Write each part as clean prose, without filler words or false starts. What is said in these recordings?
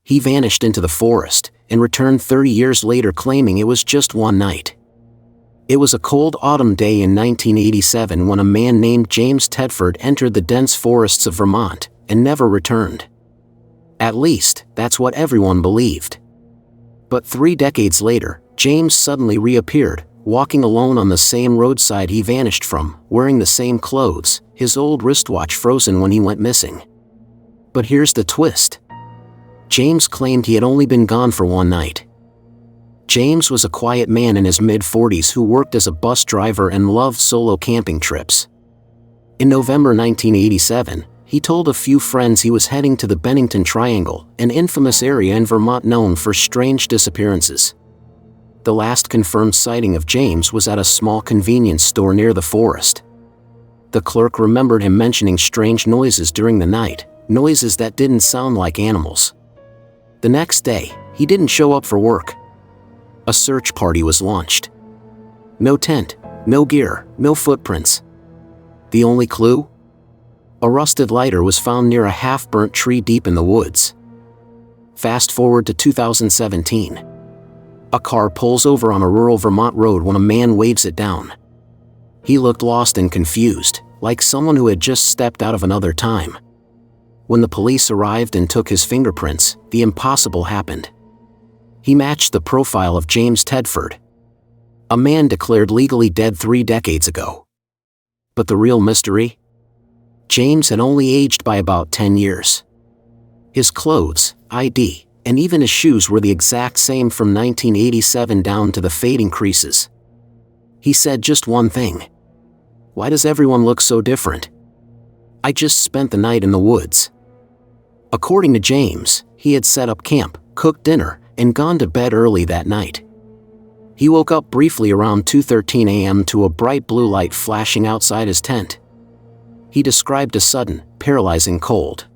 He vanished into the forest and returned 30 years later claiming it was just one night. It was a cold autumn day in 1987 when a man named James Tedford entered the dense forests of Vermont and never returned. At least, that's what everyone believed. But 3 decades later, James suddenly reappeared, walking alone on the same roadside he vanished from, wearing the same clothes, his old wristwatch frozen when he went missing. But here's the twist. James claimed he had only been gone for one night. James was a quiet man in his mid-40s who worked as a bus driver and loved solo camping trips. In November 1987, he told a few friends he was heading to the Bennington Triangle, an infamous area in Vermont known for strange disappearances. The last confirmed sighting of James was at a small convenience store near the forest. The clerk remembered him mentioning strange noises during the night, noises that didn't sound like animals. The next day, he didn't show up for work. A search party was launched. No tent, no gear, no footprints. The only clue? A rusted lighter was found near a half-burnt tree deep in the woods. Fast forward to 2017. A car pulls over on a rural Vermont road when a man waves it down. He looked lost and confused, like someone who had just stepped out of another time. When the police arrived and took his fingerprints, the impossible happened. He matched the profile of James Tedford, a man declared legally dead 3 decades ago. But the real mystery? James had only aged by about 10 years. His clothes, ID, and even his shoes were the exact same from 1987 down to the fading creases. He said just one thing. "Why does everyone look so different? I just spent the night in the woods." According to James, he had set up camp, cooked dinner, and gone to bed early that night. He woke up briefly around 2:13 a.m. to a bright blue light flashing outside his tent. He described a sudden, paralyzing cold.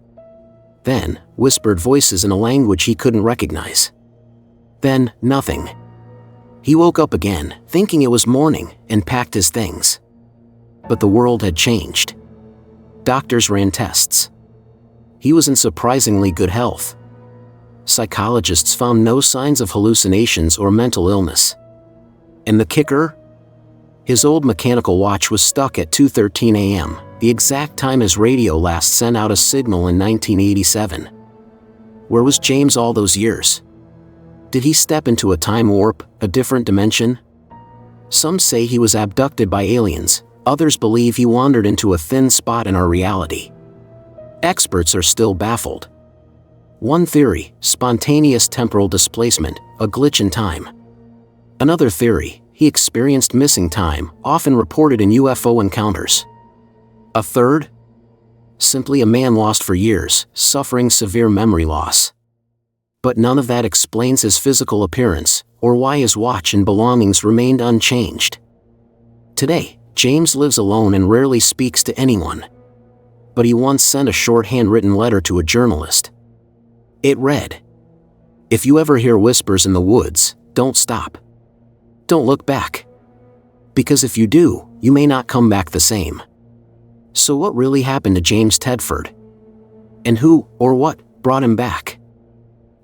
Then, whispered voices in a language he couldn't recognize. Then, nothing. He woke up again, thinking it was morning, and packed his things. But the world had changed. Doctors ran tests. He was in surprisingly good health. Psychologists found no signs of hallucinations or mental illness. And the kicker? His old mechanical watch was stuck at 2:13 a.m., the exact time his radio last sent out a signal in 1987. Where was James all those years? Did he step into a time warp, a different dimension? Some say he was abducted by aliens, others believe he wandered into a thin spot in our reality. Experts are still baffled. One theory, spontaneous temporal displacement, a glitch in time. Another theory, he experienced missing time, often reported in UFO encounters. A third? Simply a man lost for years, suffering severe memory loss. But none of that explains his physical appearance, or why his watch and belongings remained unchanged. Today, James lives alone and rarely speaks to anyone. But he once sent a short handwritten letter to a journalist. It read, "If you ever hear whispers in the woods, don't stop. Don't look back. Because if you do, you may not come back the same." So what really happened to James Tedford? And who, or what, brought him back?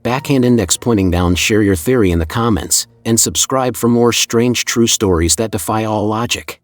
Backhand index pointing down. Share your theory in the comments, and subscribe for more strange true stories that defy all logic.